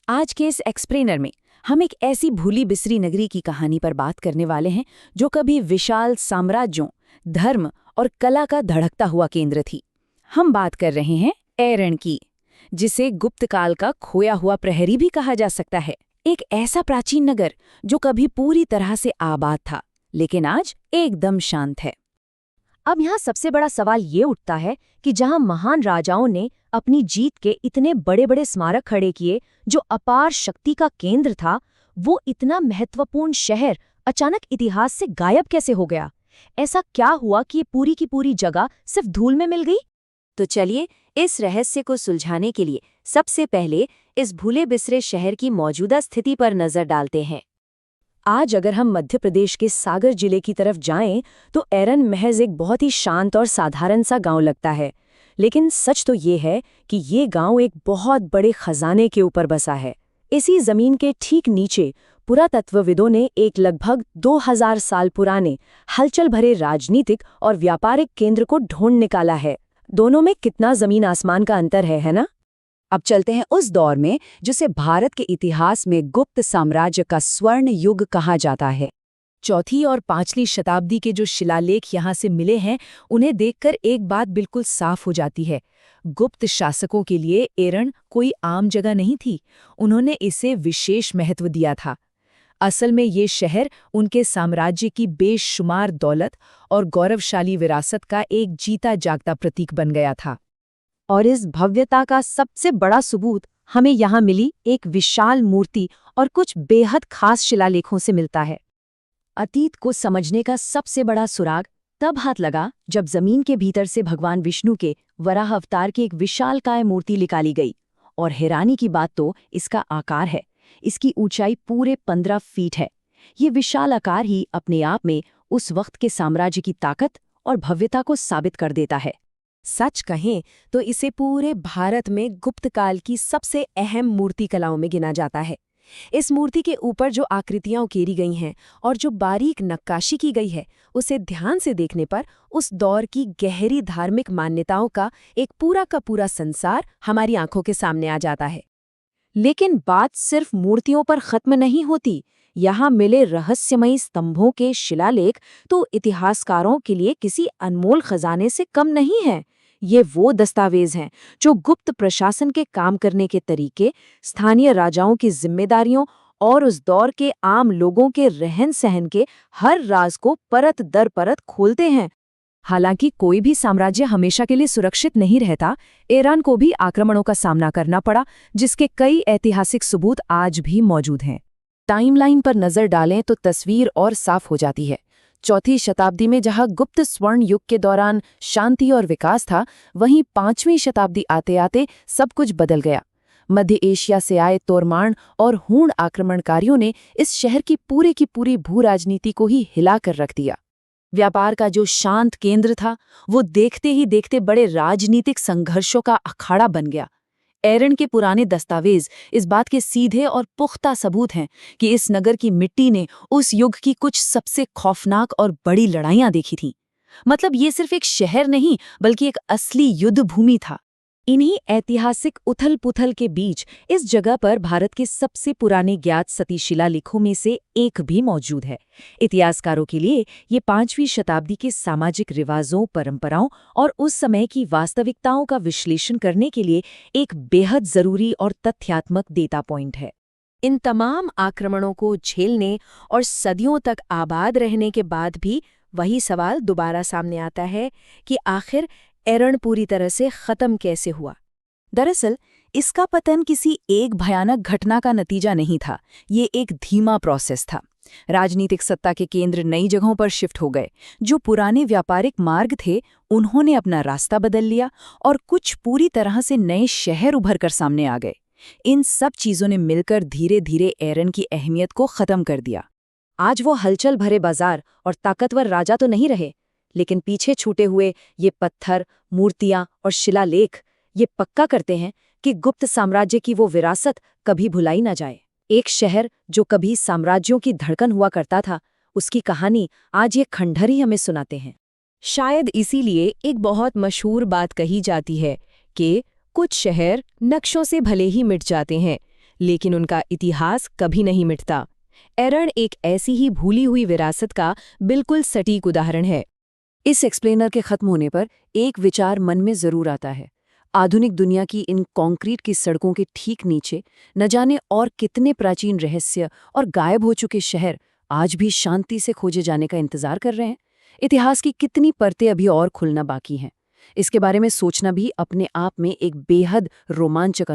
आज के इस एक्सप्लेनर में हम एक ऐसी भूली बिसरी नगरी की कहानी पर बात करने वाले हैं जो कभी विशाल साम्राज्यों, धर्म और कला का धड़कता हुआ केंद्र थी। हम बात कर रहे हैं एरन की, जिसे गुप्त काल का खोया हुआ प्रहरी भी कहा जा सकता है। एक ऐसा प्राचीन नगर जो कभी पूरी तरह से आबाद था, लेकिन आज एकदम शांत है। अब यहाँ सबसे बड़ा सवाल ये उठता है कि जहाँ महान राजाओं ने अपनी जीत के इतने बड़े बड़े स्मारक खड़े किए, जो अपार शक्ति का केंद्र था, वो इतना महत्वपूर्ण शहर अचानक इतिहास से गायब कैसे हो गया? ऐसा क्या हुआ कि ये पूरी की पूरी जगह सिर्फ धूल में मिल गई? तो चलिए इस रहस्य को सुलझाने के लिए सबसे पहले इस भूले बिसरे शहर की मौजूदा स्थिति पर नजर डालते हैं। आज अगर हम मध्य प्रदेश के सागर जिले की तरफ जाएं, तो एरन महज एक बहुत ही शांत और साधारण सा गांव लगता है। लेकिन सच तो ये है कि ये गांव एक बहुत बड़े खजाने के ऊपर बसा है। इसी जमीन के ठीक नीचे पुरातत्वविदों ने एक लगभग 2000 साल पुराने हलचल भरे राजनीतिक और व्यापारिक केंद्र को ढूंढ निकाला है। दोनों में कितना जमीन आसमान का अंतर है ना? अब चलते हैं उस दौर में जिसे भारत के इतिहास में गुप्त साम्राज्य का स्वर्ण युग कहा जाता है। चौथी और पांचवीं शताब्दी के जो शिलालेख यहाँ से मिले हैं, उन्हें देखकर एक बात बिल्कुल साफ हो जाती है। गुप्त शासकों के लिए एरन कोई आम जगह नहीं थी। उन्होंने इसे विशेष महत्व दिया था। असल में ये शहर उनके साम्राज्य की बेशुमार दौलत और गौरवशाली विरासत का एक जीता जागता प्रतीक बन गया था। और इस भव्यता का सबसे बड़ा सबूत हमें यहाँ मिली एक विशाल मूर्ति और कुछ बेहद खास शिलालेखों से मिलता है। अतीत को समझने का सबसे बड़ा सुराग तब हाथ लगा जब जमीन के भीतर से भगवान विष्णु के वराह अवतार की एक विशालकाय मूर्ति निकाली गई। और हैरानी की बात तो इसका आकार है। इसकी ऊंचाई पूरे 15 फीट है। ये विशाल आकार ही अपने आप में उस वक्त के साम्राज्य की ताकत और भव्यता को साबित कर देता है। सच कहें तो इसे पूरे भारत में गुप्त काल की सबसे अहम मूर्ति कलाओं में गिना जाता है। इस मूर्ति के ऊपर जो आकृतियां उकेरी गई हैं और जो बारीक नक्काशी की गई है, उसे ध्यान से देखने पर उस दौर की गहरी धार्मिक मान्यताओं का एक पूरा का पूरा संसार हमारी आंखों के सामने आ जाता है। लेकिन बात सिर्फ मूर्तियों पर खत्म नहीं होती। यहाँ मिले रहस्यमयी स्तंभों के शिलालेख तो इतिहासकारों के लिए किसी अनमोल खजाने से कम नहीं है। ये वो दस्तावेज हैं जो गुप्त प्रशासन के काम करने के तरीके, स्थानीय राजाओं की जिम्मेदारियों और उस दौर के आम लोगों के रहन सहन के हर राज को परत दर परत खोलते हैं। हालांकि कोई भी साम्राज्य हमेशा के लिए सुरक्षित नहीं रहता। ईरान को भी आक्रमणों का सामना करना पड़ा, जिसके कई ऐतिहासिक सबूत आज भी मौजूद हैं। टाइमलाइन पर नजर डालें तो तस्वीर और साफ हो जाती है। चौथी शताब्दी में जहां गुप्त स्वर्ण युग के दौरान शांति और विकास था, वहीं 5वीं शताब्दी आते आते सब कुछ बदल गया। मध्य एशिया से आए तोरमाण और हूण आक्रमणकारियों ने इस शहर की पूरी भू राजनीति को ही हिलाकर रख दिया। व्यापार का जो शांत केंद्र था, वो देखते ही देखते बड़े राजनीतिक संघर्षों का अखाड़ा बन गया। एरन के पुराने दस्तावेज इस बात के सीधे और पुख्ता सबूत हैं कि इस नगर की मिट्टी ने उस युग की कुछ सबसे खौफनाक और बड़ी लड़ाइयां देखी थीं। मतलब ये सिर्फ एक शहर नहीं, बल्कि एक असली युद्ध भूमि था। इन्हीं ऐतिहासिक उथल-पुथल के बीच इस जगह पर भारत के सबसे पुराने ज्ञात सती शिलालेखों में से एक भी मौजूद है। इतिहासकारों के लिए ये 5वीं शताब्दी के सामाजिक रिवाजों, परंपराओं और उस समय की वास्तविकताओं का विश्लेषण करने के लिए एक बेहद जरूरी और तथ्यात्मक डेटा पॉइंट है। इन तमाम आक्रमणों को झेलने और सदियों तक आबाद रहने के बाद भी वही सवाल दोबारा सामने आता है कि आखिर एरन पूरी तरह से खत्म कैसे हुआ। दरअसल इसका पतन किसी एक भयानक घटना का नतीजा नहीं था। ये एक धीमा प्रोसेस था। राजनीतिक सत्ता के केंद्र नई जगहों पर शिफ्ट हो गए। जो पुराने व्यापारिक मार्ग थे, उन्होंने अपना रास्ता बदल लिया और कुछ पूरी तरह से नए शहर उभर कर सामने आ गए। इन सब चीजों ने मिलकर धीरे धीरे एरन की अहमियत को खत्म कर दिया। आज वो हलचल भरे बाजार और ताकतवर राजा तो नहीं रहे, लेकिन पीछे छूटे हुए ये पत्थर, मूर्तियां और शिलालेख ये पक्का करते हैं कि गुप्त साम्राज्य की वो विरासत कभी भुलाई न जाए। एक शहर जो कभी साम्राज्यों की धड़कन हुआ करता था, उसकी कहानी आज ये खंडहर ही हमें सुनाते हैं। शायद इसीलिए एक बहुत मशहूर बात कही जाती है कि कुछ शहर नक्शों से भले ही मिट जाते हैं, लेकिन उनका इतिहास कभी नहीं मिटता। एरण एक ऐसी ही भूली हुई विरासत का बिल्कुल सटीक उदाहरण है। इस एक्सप्लेनर के खत्म होने पर एक विचार मन में जरूर आता है। आधुनिक दुनिया की इन कंक्रीट की सड़कों के ठीक नीचे न जाने और कितने प्राचीन रहस्य और गायब हो चुके शहर आज भी शांति से खोजे जाने का इंतजार कर रहे हैं। इतिहास की कितनी परतें अभी और खुलना बाकी हैं। इसके बारे में सोचना भी अपने आप में एक बेहद रोमांचक